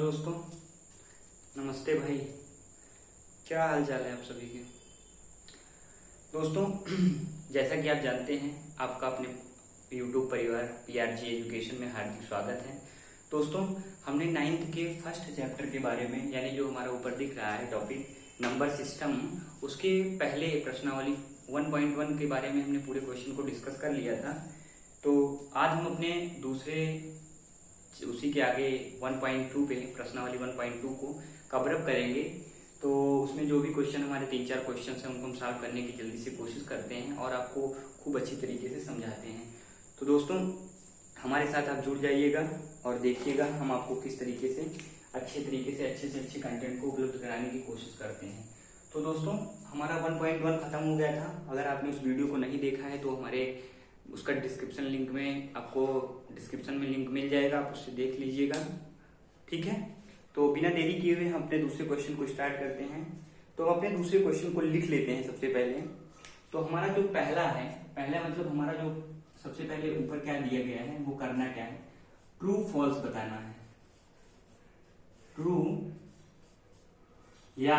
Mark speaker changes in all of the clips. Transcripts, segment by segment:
Speaker 1: दोस्तों, नमस्ते भाई। क्या हाल चाल है आप सभी के। दोस्तों जैसा कि आप जानते हैं, आपका अपने YouTube परिवार PRG एजुकेशन में हार्दिक स्वागत है। दोस्तों, हमने 9th के फर्स्ट चैप्टर के बारे में, यानी जो हमारा ऊपर दिख रहा है टॉपिक नंबर सिस्टम, उसके पहले प्रश्नावली 1.1 के बारे में हमने पूरे क्वेश्चन को डिस्कस कर लिया था। तो आज हम अपने दूसरे उसी के आगे 1.2 पे प्रश्नावली 1.2 को कवर अप करेंगे। तो उसमें जो भी क्वेश्चन हमारे 3-4 क्वेश्चन हैं उनको हम सॉल्व करने की जल्दी से कोशिश करते हैं और आपको खूब अच्छी तरीके से समझाते हैं। तो दोस्तों, हमारे साथ आप जुड़ जाइएगा और देखिएगा हम आपको किस तरीके से अच्छे अच्छे कंटेंट को उपलब्ध कराने की कोशिश करते हैं। तो दोस्तों, हमारा 1.1 खत्म हो गया था। अगर आपने उस वीडियो को नहीं देखा है तो हमारे उसका डिस्क्रिप्शन में लिंक मिल जाएगा, आप उससे देख लीजिएगा। ठीक है, तो बिना देरी किए हुए हम अपने दूसरे क्वेश्चन को स्टार्ट करते हैं। तो हम अपने दूसरे क्वेश्चन को लिख लेते हैं सबसे पहले। तो हमारा जो पहला मतलब हमारा जो सबसे पहले ऊपर क्या दिया गया है, वो करना क्या है, ट्रू फॉल्स बताना है। ट्रू या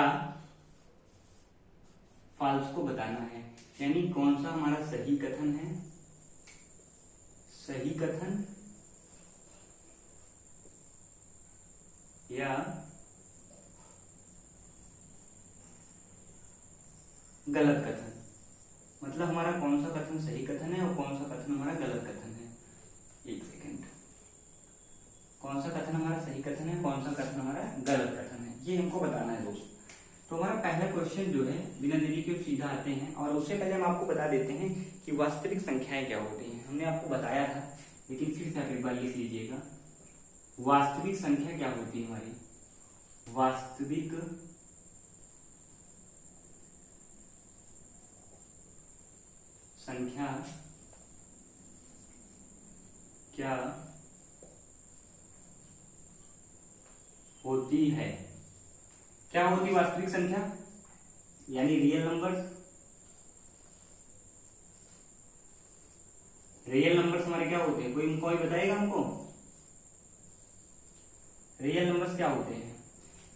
Speaker 1: फॉल्स को बताना है, यानी कौन सा हमारा सही कथन है, सही कथन या गलत कथन। मतलब हमारा कौन सा कथन सही कथन है और कौन सा कथन हमारा गलत कथन है। एक सेकेंड, कौन सा कथन हमारा सही कथन है, कौन सा कथन हमारा गलत कथन है, ये हमको बताना है दोस्त। तो हमारा पहला क्वेश्चन जो है, बिना देरी के सीधा आते हैं। और उससे पहले हम आपको बता देते हैं कि वास्तविक संख्याएं क्या होती हैं। हमने आपको बताया था, लेकिन फिर से आप एक बार लिख लीजिएगा। वास्तविक संख्या क्या होती है हमारी, वास्तविक संख्या क्या होती है। क्या होती वास्तविक संख्या, यानी रियल नंबर्स। रियल नंबर्स हमारे क्या होते हैं, कोई बताएगा हमको रियल नंबर्स क्या होते हैं।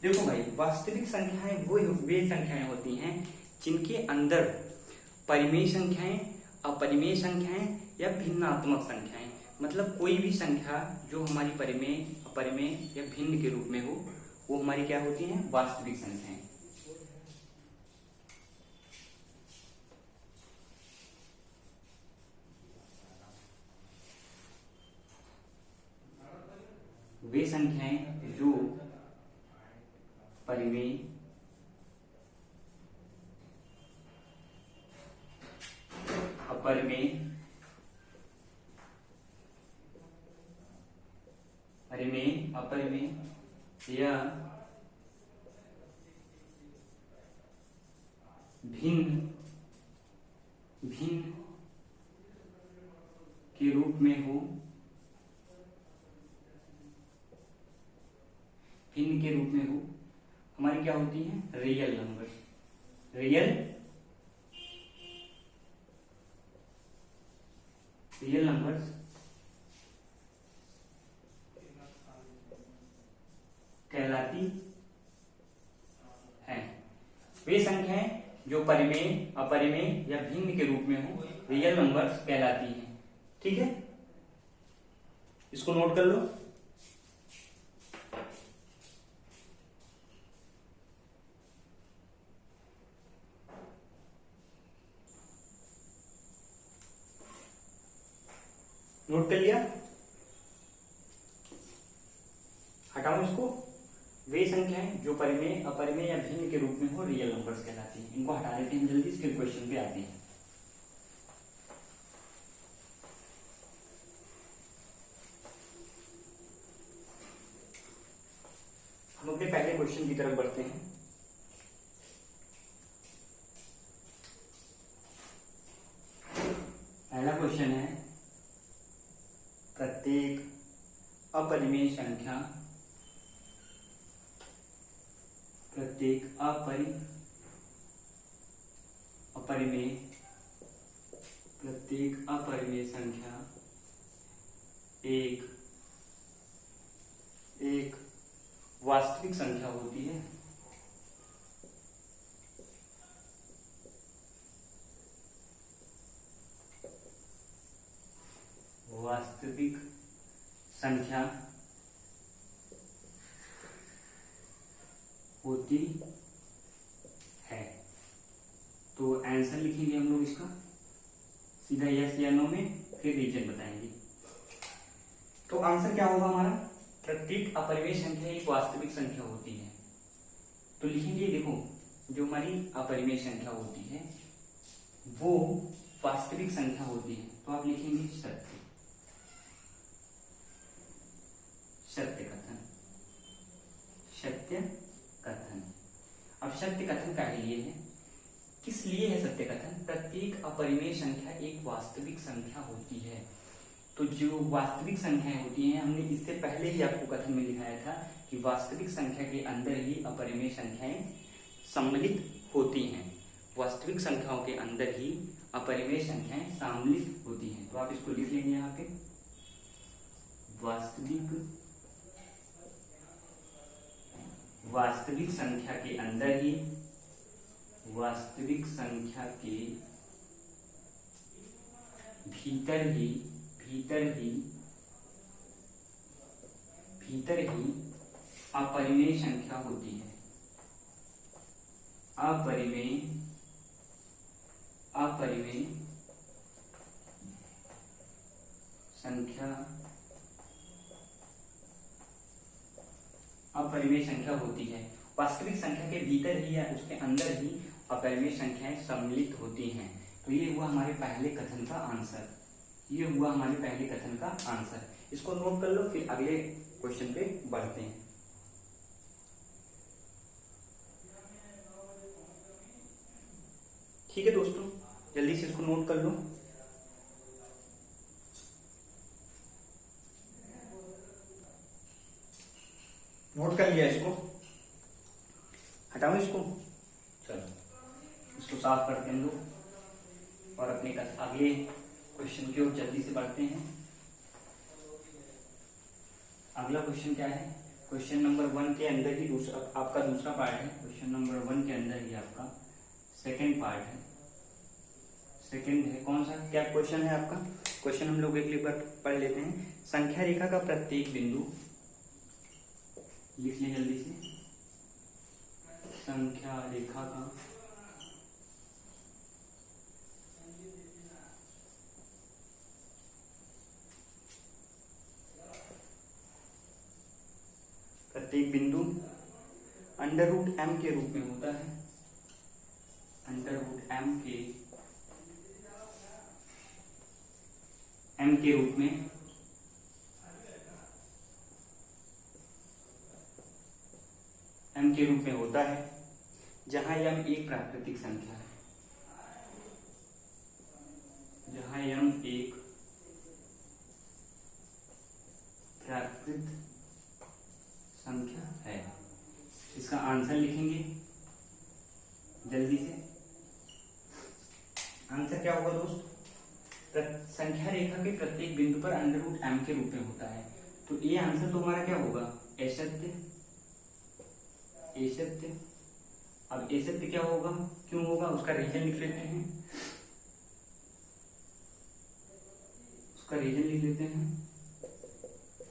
Speaker 1: देखो भाई, वास्तविक संख्याएं वे संख्याएं होती हैं जिनके अंदर परिमेय संख्याएं, अपरिमेय संख्याएं या भिन्नात्मक संख्याएं, मतलब कोई भी संख्या जो हमारी परिमेय, अपरिमेय या भिन्न के रूप में हो, वो हमारी क्या होती हैं, वास्तविक संख्याएं। वे संख्याएं जो परिमेय, अपरिमेय, या भिन्न के रूप में हो, हमारी क्या होती है, रियल नंबर। रियल नंबर्स कहलाती हैं। वे संख्याएं जो परिमेय, अपरिमेय या भिन्न के रूप में हो, रियल नंबर्स कहलाती हैं। ठीक है, इसको नोट कर लो। नोट कर लिया, हटाओ इसको। वे संख्याएं जो परिमेय, अपरिमेय या भिन्न के रूप में हो, रियल नंबर्स कहलाती हैं। इनको हटा देते हैं जल्दी, फिर क्वेश्चन पे आते हैं। हम अपने पहले क्वेश्चन की तरफ बढ़ते हैं। पहला क्वेश्चन है, प्रत्येक अपरिमेय संख्या, अपरिमेय संख्या एक वास्तविक संख्या होती है, वास्तविक संख्या होती है। तो आंसर लिखेंगे हम लोग इसका सीधा यस या नो में, फिर रीजन बताएंगे। तो आंसर क्या होगा हमारा, प्रत्येक अपरिमेय संख्या एक वास्तविक संख्या होती है। तो लिखेंगे, देखो जो हमारी अपरिमेय संख्या होती है वो वास्तविक संख्या होती है, तो आप लिखेंगे सत्य, सत्य कथन, सत्य कथन। अब सत्य कथन का लिए है, किस लिए है सत्य कथन, प्रत्येक अपरिमेय संख्या एक वास्तविक संख्या होती है। तो जो वास्तविक संख्याएं होती हैं, हमने इससे पहले ही आपको कथन में दिखाया था कि वास्तविक संख्या के अंदर ही अपरिमेय संख्याएं सम्मिलित होती हैं, वास्तविक संख्याओं के अंदर ही अपरिमेय संख्याएं सम्मिलित होती हैं। तो आप इसको लिख लेंगे यहाँ पे, वास्तविक संख्या के अंदर ही, वास्तविक संख्या के भीतर ही अपरिमेय संख्या होती है, अपरिमेय संख्या होती है। वास्तविक संख्या के भीतर ही या उसके अंदर ही अपरिमेय संख्याएं सम्मिलित होती हैं। तो ये हुआ हमारे पहले कथन का आंसर, ये हुआ हमारे पहले कथन का आंसर। इसको नोट कर लो, फिर अगले क्वेश्चन पे बढ़ते हैं। ठीक है दोस्तों, जल्दी से इसको नोट कर लो। नोट कर लिया इसको, हटाओ इसको, चलो इसको साफ करते हैं हम लोग और अपने अगले क्वेश्चन की ओर जल्दी से बढ़ते हैं। अगला क्वेश्चन क्या है, क्वेश्चन नंबर 1 के अंदर ही आपका दूसरा पार्ट है। क्वेश्चन नंबर 1 के अंदर ही आपका सेकंड पार्ट है, सेकंड है। कौन सा क्या क्वेश्चन है आपका, क्वेश्चन हम लोग एक बार पढ़ लेते हैं। संख्या रेखा का प्रत्येक बिंदु, लिख लें जल्दी से, संख्या रेखा का प्रत्येक बिंदु √m के रूप में होता है, √m के रूप में m के रूप में होता है, जहां m एक प्राकृतिक संख्या है, जहां m एक प्राकृतिक संख्या है। इसका आंसर लिखेंगे जल्दी से। आंसर क्या होगा दोस्त, संख्या रेखा के प्रत्येक बिंदु पर √m के रूप में होता है। तो ये आंसर तो हमारा क्या होगा, असत्य, असत्य। अब असत्य क्या होगा, क्यों होगा, उसका रीजन लिख लेते हैं, उसका रीजन लिख लेते हैं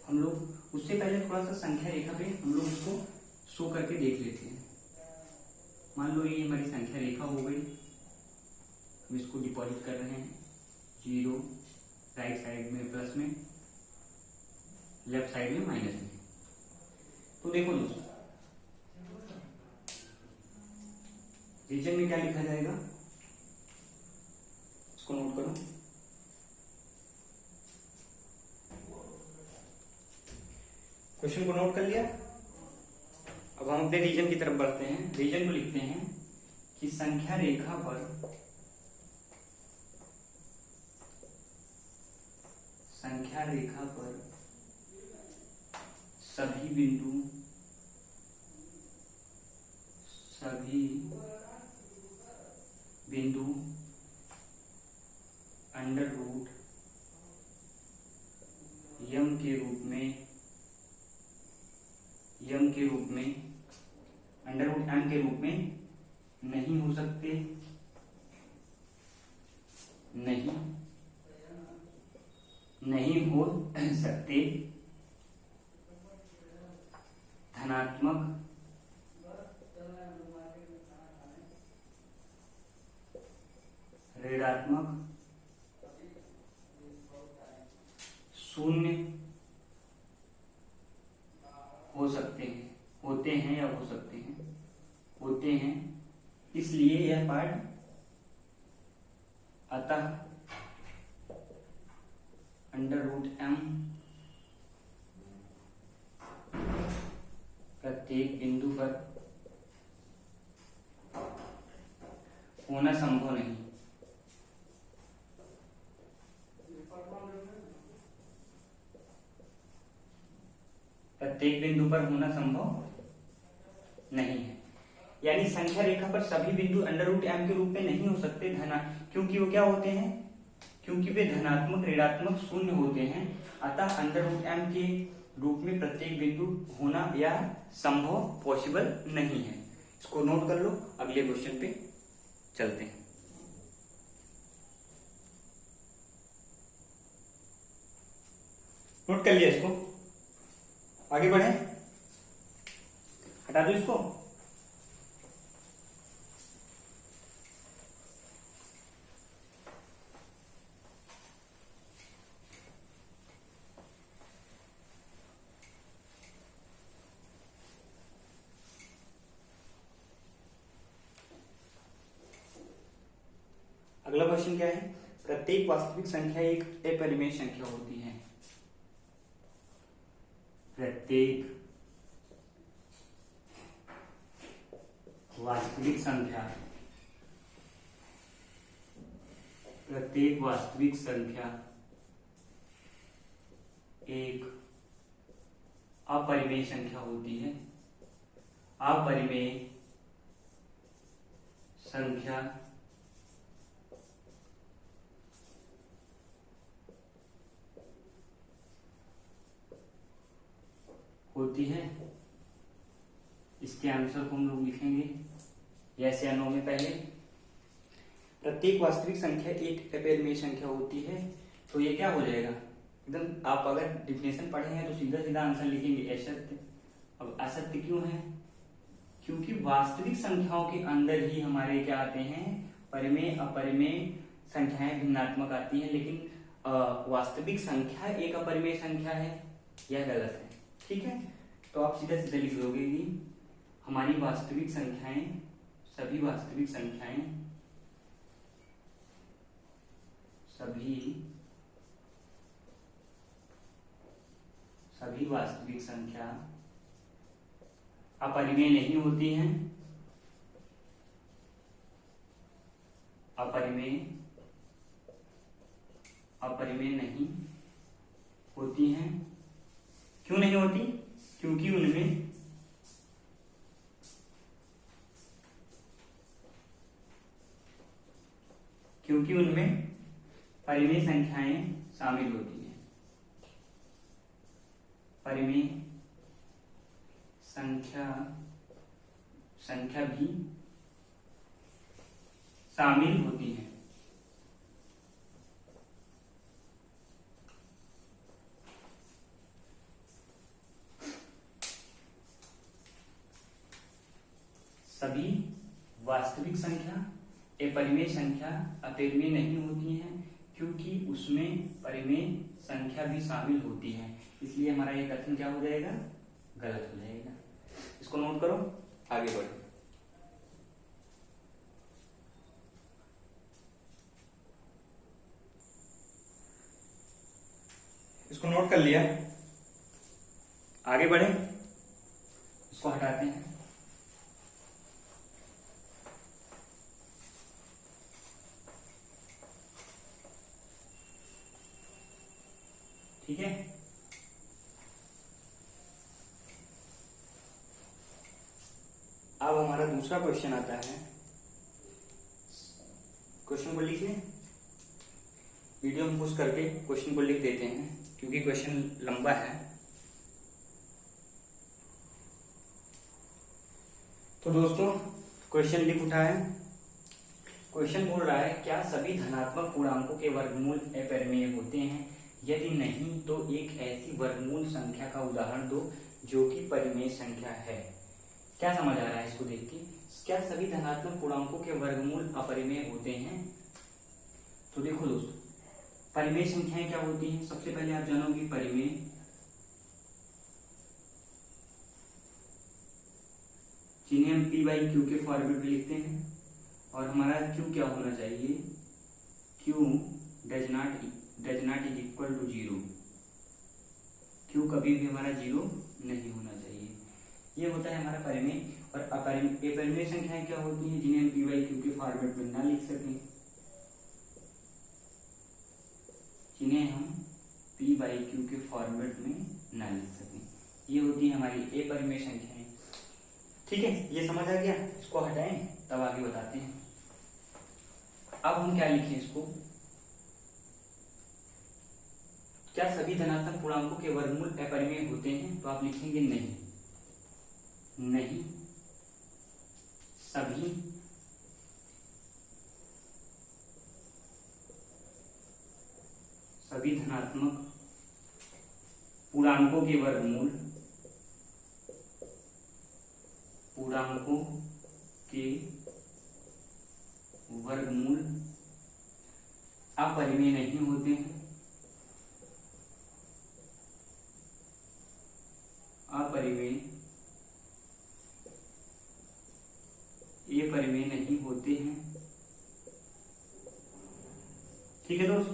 Speaker 1: हम लोग। उससे पहले थोड़ा सा संख्या रेखा पे हम लोग इसको शो करके देख लेते हैं। मान लो ये हमारी संख्या रेखा हो गई, हम इसको डिपॉजिट कर रहे हैं, 0 राइट साइड में प्लस में, लेफ्ट साइड में माइनस में। तो देखो दोस्तों, रीजन में क्या लिखा जाएगा, इसको नोट करो। क्वेश्चन को नोट कर लिया। अब हम अपने रीजन की तरफ बढ़ते हैं। रीजन को लिखते हैं कि संख्या रेखा पर सभी बिंदु √m के रूप में, अंडर रूट m के रूप में नहीं हो सकते, नहीं हो सकते धनात्मक ऋणात्मक शून्य हो सकते हैं, होते हैं या हो सकते हैं, होते हैं, इसलिए यह पार्ट अतः अंडर रूट m प्रत्येक बिंदु पर होना संभव नहीं। प्रत्येक बिंदु पर होना संभव नहीं है, यानी संख्या रेखा पर सभी बिंदु अंडर रूट m के रूप में नहीं हो सकते क्योंकि वो क्या होते हैं, क्योंकि वे धनात्मक ऋणात्मक शून्य होते हैं। अतः अंडर रूट m के रूप में प्रत्येक बिंदु होना या संभव पॉसिबल नहीं है। इसको नोट कर लो, अगले क्वेश्चन पे चलते हैं। नोट कर लिया इसको, आगे बढ़े, हटा दो इसको। अगला क्वेश्चन क्या है, प्रत्येक वास्तविक संख्या एक अपरिमेय संख्या होती है। प्रत्येक वास्तविक संख्या, प्रत्येक वास्तविक संख्या एक अपरिमेय संख्या होती है। अपरिमेय संख्या होती है। इसके आंसर को हम लोग लिखेंगे यस या नो में। पहले प्रत्येक वास्तविक संख्या एक अपरिमेय संख्या होती है, तो ये क्या हो जाएगा एकदम, आप अगर डिफिनेशन पढ़े हैं तो सीधा सीधा आंसर लिखेंगे असत्य। अब असत्य क्यों है, क्योंकि वास्तविक संख्याओं के अंदर ही हमारे क्या आते हैं, परिमेय अपरिमेय संख्याएं भिन्नात्मक आती हैं, लेकिन वास्तविक संख्या एक अपरिमेय संख्या है, यह गलत है। ठीक है, तो आप सीधा सीधा लिख दोगे कि हमारी वास्तविक संख्याएं, सभी वास्तविक संख्याएं, सभी वास्तविक संख्या अपरिमेय नहीं होती हैं, अपरिमेय नहीं होती हैं। क्यों नहीं होती, क्योंकि उनमें परिमेय संख्याएं शामिल होती हैं। परिमेय संख्या भी शामिल होती है। सभी वास्तविक संख्या अपरिमेय संख्या अपरिमेय नहीं होती हैं, क्योंकि उसमें परिमेय संख्या भी शामिल होती है। इसलिए हमारा ये कथन क्या हो जाएगा, गलत हो जाएगा। इसको नोट करो, आगे बढ़ो। इसको नोट कर लिया, आगे बढ़े, इसको हटाते हैं। ठीक है, अब हमारा दूसरा क्वेश्चन आता है। क्वेश्चन को लिख लें, वीडियो में पुश करके क्वेश्चन को लिख देते हैं, क्योंकि क्वेश्चन लंबा है। तो दोस्तों क्वेश्चन लिख उठा है। क्वेश्चन बोल रहा है क्या सभी धनात्मक पूर्णांकों के वर्गमूल अपरिमेय होते हैं? यदि नहीं तो एक ऐसी वर्गमूल संख्या का उदाहरण दो जो कि परिमेय संख्या है। क्या समझ आ रहा है इसको देख के? क्या सभी धनात्मक पूर्णांकों के वर्गमूल अपरिमेय होते हैं? तो देखो दोस्तों, परिमेय संख्याएं क्या होती हैं? सबसे पहले आप जानोगे परिमेय, जिन्हें हम पी बाई क्यू के फॉर्मेट में लिखते हैं, और हमारा क्यू क्या होना चाहिए? Q does not is equal to zero. Q कभी भी हमारा जीरो नहीं होना चाहिए। ये होता है हमारा परिमेय। और अपरिमेय संख्याएं क्या होती हैं? जिन्हें हम पी बाई क्यू के फॉर्मेट में ना लिख सकें, जिन्हें हम पी बाई क्यू के फॉर्मेट में ना लिख सकें, ये होती है हमारी अपरिमेय संख्याएं। ठीक है, ये समझ आ गया? इसको हटाएं तब आगे बताते हैं। अब हम क्या लिखें इसको? क्या सभी धनात्मक पूर्णांकों के वर्गमूल अपरिमेय होते हैं? तो आप लिखेंगे नहीं, नहीं सभी धनात्मक पूर्णांकों के वर्गमूल अपरिमेय नहीं होते हैं। अपरिमेय नहीं होते हैं। ठीक है दोस्त,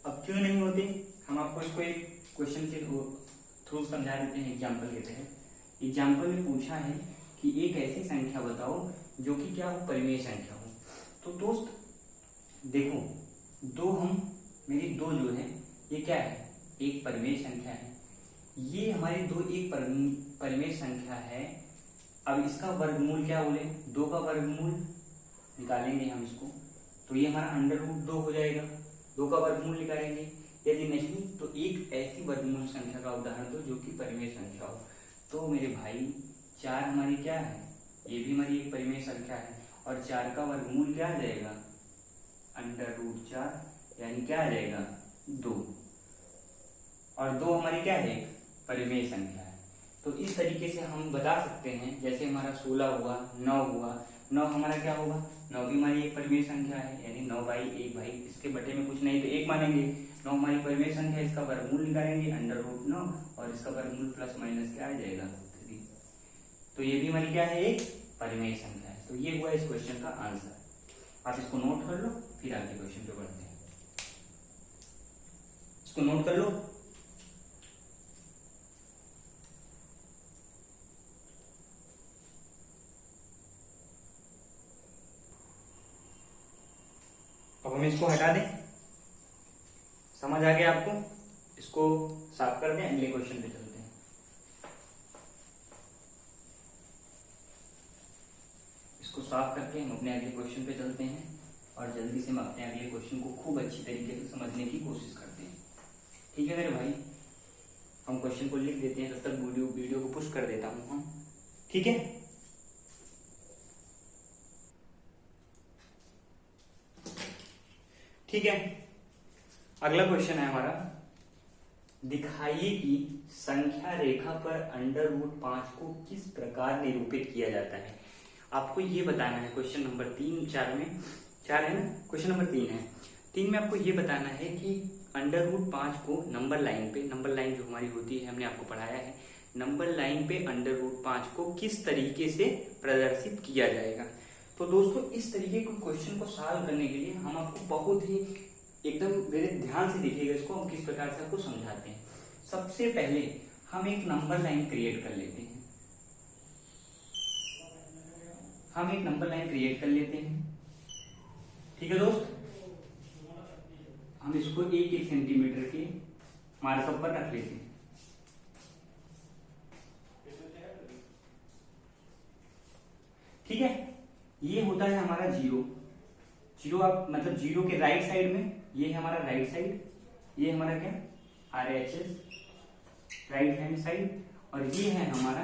Speaker 1: अब क्यों नहीं होते हम आपको इसको एक क्वेश्चन के थ्रू समझा देते हैं, एग्जाम्पल के तहत। एग्जाम्पल में पूछा है कि एक ऐसी संख्या बताओ जो कि क्या हो? परिमेय संख्या हो। तो दोस्त देखो, मेरी दो जो है ये क्या है? एक परिमेय संख्या है। ये हमारी दो एक परिमेय संख्या है। अब इसका वर्गमूल क्या बोले? 2 का वर्गमूल निकालेंगे हम इसको, तो ये हमारा √2 हो जाएगा। 2 का वर्गमूल निकालेंगे। यदि नहीं तो एक ऐसी वर्गमूल संख्या का उदाहरण दो जो कि परिमेय संख्या हो। तो मेरे भाई 4 हमारी क्या है? ये भी हमारी एक परिमेय संख्या है। और 4 का वर्गमूल क्या आ जाएगा? √4, यानी क्या आ जाएगा? 2। और 2 हमारी क्या है? परिमेय संख्या है। तो इस तरीके से हम बता सकते हैं, जैसे हमारा 16 हुआ, 9 हुआ। 9 हमारा क्या होगा? 9 भी हमारी एक परिमेय संख्या है, यानी 9 बाई 1 भाई, इसके बटे में कुछ नहीं तो 1 मानेंगे। 9 हमारी परिमेय संख्या है, इसका वर्गमूल निकालेंगे √9, और इसका वर्गमूल प्लस माइनस क्या आ जाएगा? 3। तो ये भी हमारी क्या है? एक परिमेय संख्या है। तो ये हुआ इस क्वेश्चन का आंसर। आप इसको नोट कर लो, फिर आगे क्वेश्चन पे बढ़ते हैं। इसको नोट कर लो। अब हम इसको हटा दें। समझ आ गया आपको? इसको साफ कर दें, अगले क्वेश्चन पे चलते हैं। इसको साफ करके हम अपने अगले क्वेश्चन पे चलते हैं, और जल्दी से हम अपने अगले क्वेश्चन को खूब अच्छी तरीके से समझने की कोशिश करते हैं। ठीक है मेरे भाई, हम क्वेश्चन को लिख देते हैं, तब तक वीडियो को पुश कर देता हूं हम। ठीक है, ठीक है। अगला क्वेश्चन है हमारा, दिखाइए कि संख्या रेखा पर √5 को किस प्रकार निरूपित किया जाता है। आपको ये बताना है। क्वेश्चन नंबर 3, 4 में 4 है ना, क्वेश्चन नंबर 3 है। 3 में आपको ये बताना है कि √5 को नंबर लाइन पे, नंबर लाइन जो हमारी होती है, हमने आपको पढ़ाया है, नंबर लाइन पे √5 को किस तरीके से प्रदर्शित किया जाएगा। तो दोस्तों इस तरीके के क्वेश्चन को सॉल्व करने के लिए हम आपको बहुत ही एकदम मेरे ध्यान से देखिएगा, इसको हम किस प्रकार से आपको समझाते हैं। सबसे पहले हम एक नंबर लाइन क्रिएट कर लेते हैं। ठीक है दोस्त, हम इसको 1-1 सेंटीमीटर के मार्कअप पर रख लेते हैं। ठीक है, ये होता है हमारा 0। आप मतलब 0 के राइट साइड में ये है हमारा राइट साइड, ये हमारा क्या? RHS, राइट हैंड साइड, और ये है हमारा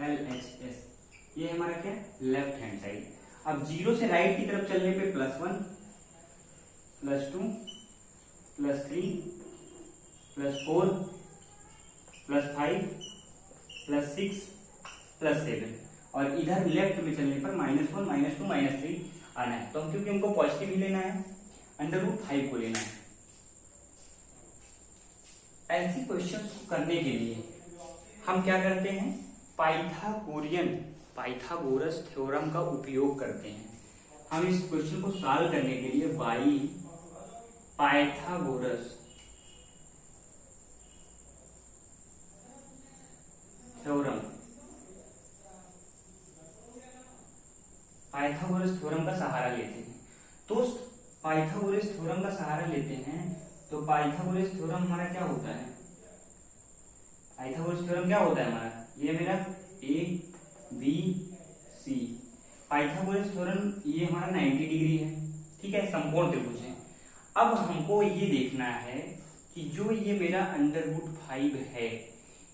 Speaker 1: LHS, ये हमारा क्या लेफ्ट हैंड साइड। अब 0 से राइट की तरफ चलने पे +1 +2 +3 +4 +5 +6 +7 और इधर लेफ्ट में चलने पर -1 -2 -3 आना है। तो क्योंकि हमको पॉजिटिव ही लेना है, √5 को लेना है। ऐसे क्वेश्चन को करने के लिए हम क्या करते हैं, पाइथागोरस थ्योरम का उपयोग करते हैं। हम इस क्वेश्चन को सॉल्व करने के लिए बाई पाइथागोरस थ्योरम का सहारा लेते हैं। तो पाइथागोरस थ्योरम का सहारा लेते हैं तो पाइथागोरस थ्योरम हमारा क्या होता है, पाइथागोरस थ्योरम क्या होता है हमारा, ये मेरा ABC। पाइथागोरस थ्योरम ये हमारा 90 डिग्री है, ठीक है, समकोण त्रिभुज है। अब हमको ये देखना है कि जो ये मेरा √5 है,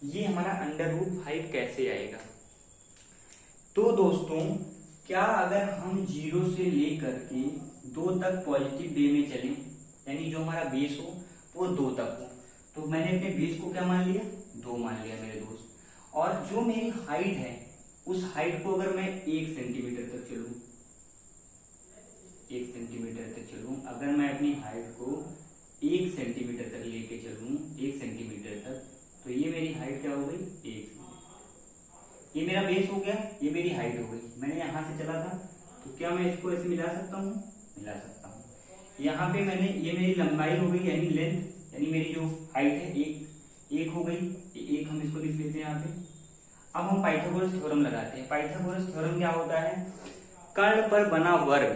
Speaker 1: ये हमारा √5 कैसे आएगा। तो दोस्तों क्या अगर हम 0 से लेकर के 2 तक पॉजिटिव वे में चलें, यानी जो हमारा बेस हो वो 2 तक हो, तो मैंने अपने बेस को क्या मान लिया, 2 मान लिया मेरे दोस्त। और जो मेरी हाइट है उस हाइट को अगर मैं 1 सेंटीमीटर तक चलूं, 1 सेंटीमीटर तक चलूं, अगर मैं अपनी हाइट को 1 सेंटीमीटर तक लेके चलूं, 1 सेंटीमीटर तक, तो ये मेरी हाइट क्या हो गई, 1। ये मेरा बेस हो गया, ये मेरी हाइट हो गई। मैंने यहां से चला था तो क्या मैं इसको ऐसे मिला सकता हूँ, मिला सकता हूँ। यहाँ पे मैंने, ये मेरी लंबाई हो गई यानी लेंथ, यानी मेरी जो हाइट है 1 हो गई, 1 हम इसको लिख लेते हैं यहाँ पे। अब हम पाइथागोरस थ्योरम लगाते हैं। पाइथागोरस थ्योरम क्या होता है, कर्ण पर बना वर्ग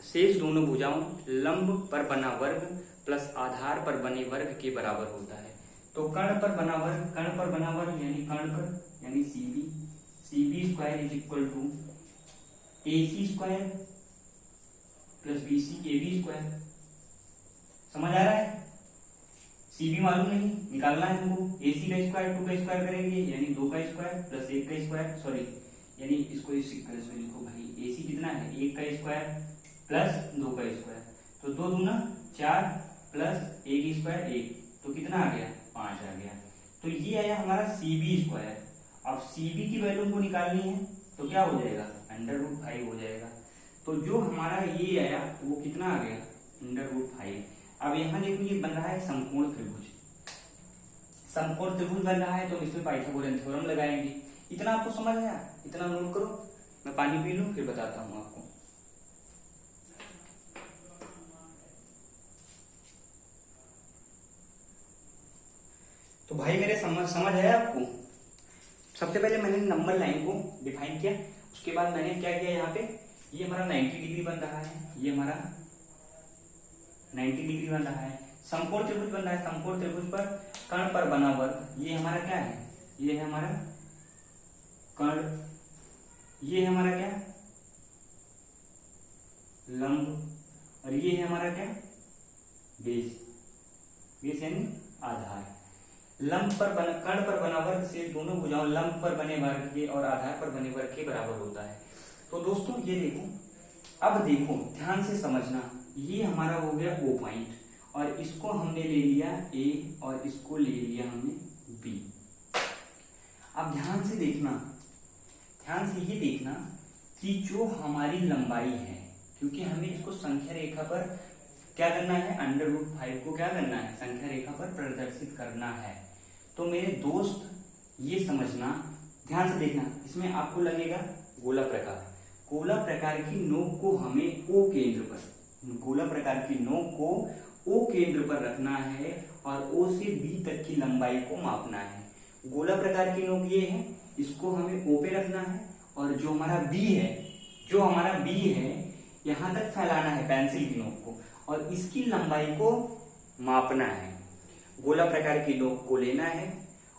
Speaker 1: शेष दोनों भुजाओं लंब पर बना वर्ग प्लस आधार पर बने वर्ग के बराबर होता है। तो कर्ण पर बना वर्ग यानी कर्ण पर यानी CB square is equal to AC square plus BC AB square. समझ आ रहा है, CB मालूम नहीं, निकालना है हमको। AC का स्क्वायर 2 का स्क्वायर करेंगे यानी 2 का स्क्वायर प्लस 1 का स्क्वायर, सॉरी यानी इसको इस सीक्वेंस में लिखो भाई। AC कितना है, 1 का स्क्वायर प्लस 2 का स्क्वायर, तो 2 दूना 4 प्लस 1 स्क्वायर 1, तो कितना आ गया, 5 आ गया। तो ये आया हमारा CB स्क्वायर। अब CB की वैल्यू को निकालनी है तो क्या हो जाएगा, √5 हो जाएगा। तो जो हमारा ये आया वो कितना आ गया, √5। अब यहाँ देखो ये बन रहा है समकोण त्रिभुज, समकोण त्रिभुज बन रहा है, तो इसमें पाइथागोरस थ्योरम लगाएंगे। इतना आपको समझ आया, इतना नोट करो। मैं पानी पी लूं फिर बताता हूं आपको। तो भाई मेरे समझ आया आपको। सबसे पहले मैंने नंबर लाइन को डिफाइन किया, उसके बाद मैंने क्या किया, यहाँ पे ये हमारा 90 डिग्री बन रहा है, ये हमारा 90 डिग्री बन रहा है। समकोण त्रिभुज बन रहा है, समकोण त्रिभुज पर कर्ण पर बना वर्ग, ये हमारा क्या है, ये है हमारा कर्ण, ये है हमारा क्या, लंब, और ये है हमारा क्या, बेस यानी आधार। लंब पर बना, कर्ण पर बना वर्ग से दोनों भुजाओं लंब पर बने वर्ग के और आधार पर बने वर्ग के बराबर होता है। तो दोस्तों ये देखो, अब देखो ध्यान से समझना, ये हमारा हो गया O पॉइंट, और इसको हमने ले लिया A और इसको ले लिया हमने B। अब ध्यान से देखना, ध्यान से ये देखना कि जो हमारी लंबाई है, क्योंकि हमें इसको संख्या रेखा पर क्या करना है, √5 को क्या करना है, संख्या रेखा पर प्रदर्शित करना है। तो मेरे दोस्त ये समझना, ध्यान से देखना, इसमें आपको लगेगा गोला प्रकार। गोला प्रकार की नोक को हमें O केंद्र पर, गोला प्रकार की नोक को O केंद्र पर रखना है और O से B तक की लंबाई को मापना है। गोला प्रकार की नोक ये है, इसको हमें O पे रखना है, और जो हमारा B है यहां तक फैलाना है पेंसिल की नोक को, और इसकी लंबाई को मापना है। गोला प्रकार की नोक को लेना है,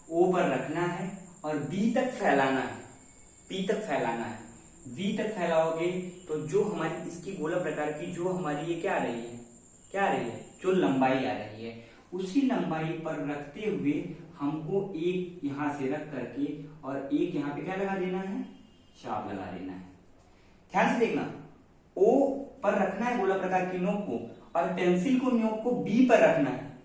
Speaker 1: O पर रखना है और B तक फैलाना है, P तक फैलाना है। V तक फैलाओगे तो जो हमारी इसकी गोला प्रकार की जो हमारी ये क्या आ रही है, जो लंबाई आ रही है, उसी लंबाई पर रखते हुए हमको एक यहां से रख करके और एक यहाँ पे क्या लगा देना है, चाप लगा देना है। ध्यान से देखना, ओ पर रखना है गोला प्रकार की नोक को और पेंसिल को नोक को बी पर रखना है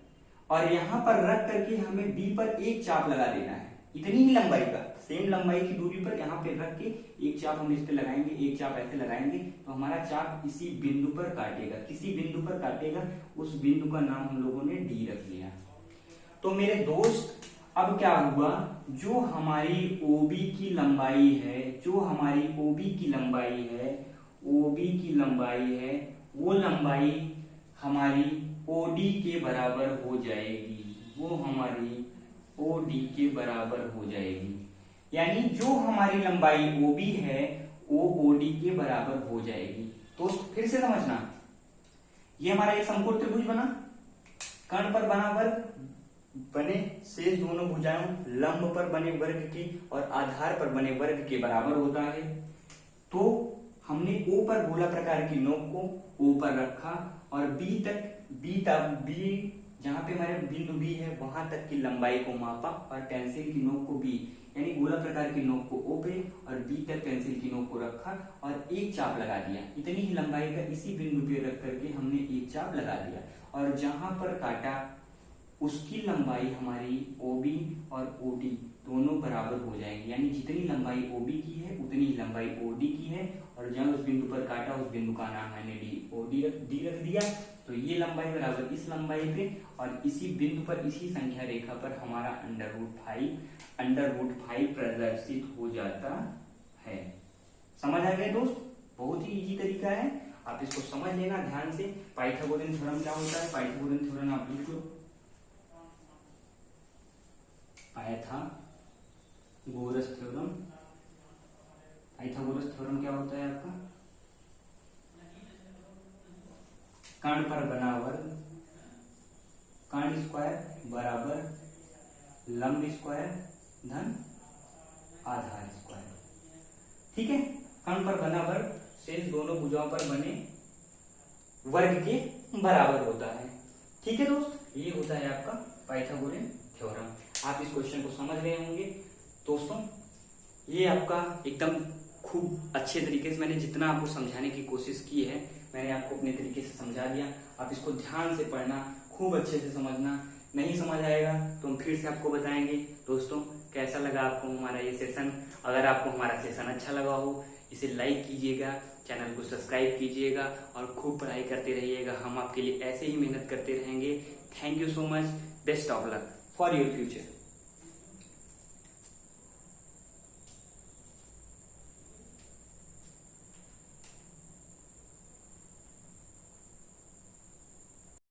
Speaker 1: और यहां पर रख करके हमें बी पर एक चाप लगा देना है। इतनी ही लंबाई का, सेम लंबाई की दूरी पर यहाँ पे रख के एक चाप हम इस पे लगाएंगे, एक चाप ऐसे लगाएंगे तो हमारा चाप इसी बिंदु पर काटेगा। किसी बिंदु पर काटेगा, उस बिंदु का नाम हम लोगों ने डी रख लिया। तो मेरे दोस्त अब क्या हुआ, जो हमारी ओबी की लंबाई है, जो हमारी ओबी की लंबाई है, ओबी की लंबाई है, वो लंबाई हमारी ओडी के बराबर हो जाएगी। वो हमारी ओडी के बराबर हो जाएगी, यानी जो हमारी लंबाई ओबी है वो ओडी के बराबर हो जाएगी। तो फिर से समझना, ये हमारा एक समकोण त्रिभुज बना, कर्ण पर बना वर्ग, बने शेष दोनों भुजाओं लंब पर बने वर्ग के और आधार पर बने वर्ग के बराबर होता है। तो हमने ओ पर गोला प्रकार की नोक को ओ पर रखा और बी जहां पे हमारे बिंदु बी है वहां तक की लंबाई को मापा और पेंसिल की नोक को बी यानी गोला प्रकार की नोक को ओ पे और बी तक पेंसिल की नोक को रखा और एक चाप लगा दिया। इतनी ही लंबाई का इसी बिंदु पे रख करके हमने एक चाप लगा दिया और जहां पर काटा उसकी लंबाई हमारी OB और OD दोनों बराबर हो जाएंगी, यानी जितनी लंबाई OB की है उतनी ही लंबाई OD की है और जहां उस बिंदु पर काटा उस बिंदु का नाम मैंने डी रख दिया। तो ये लंबाई बराबर इस लंबाई पे और इसी बिंदु पर, इसी संख्या रेखा पर हमारा √5 प्रदर्शित हो जाता है। समझ आ गया दोस्त? बहुत ही इजी तरीका है, आप इसको समझ लेना ध्यान से। पाइथागोरन थ्योरम क्या होता है? पाइथागोरन थ्योरम आप लिख लो, पाइथागोरस थ्योरम। पाइथागोरस थ्योरम क्या होता है आपका? कर्ण पर बना वर्ग, कर्ण स्क्वायर बराबर लंब स्क्वायर धन आधार स्क्वायर। ठीक है, कर्ण पर बना वर्ग शेष दोनों भुजाओं पर बने वर्ग के बराबर होता है। ठीक है दोस्त, ये होता है आपका पाइथागोरन थ्योरम। आप इस क्वेश्चन को समझ रहे होंगे दोस्तों। ये आपका एकदम खूब अच्छे तरीके से मैंने जितना आपको समझाने की कोशिश की है मैंने आपको अपने तरीके से समझा दिया। आप इसको ध्यान से पढ़ना, खूब अच्छे से समझना। नहीं समझ आएगा तो हम फिर से आपको बताएंगे। दोस्तों कैसा लगा आपको हमारा ये सेशन? अगर आपको हमारा सेशन अच्छा लगा हो इसे लाइक कीजिएगा, चैनल को सब्सक्राइब कीजिएगा और खूब पढ़ाई करते रहिएगा। हम आपके लिए ऐसे ही मेहनत करते रहेंगे। Thank you so much, best of luck for your future.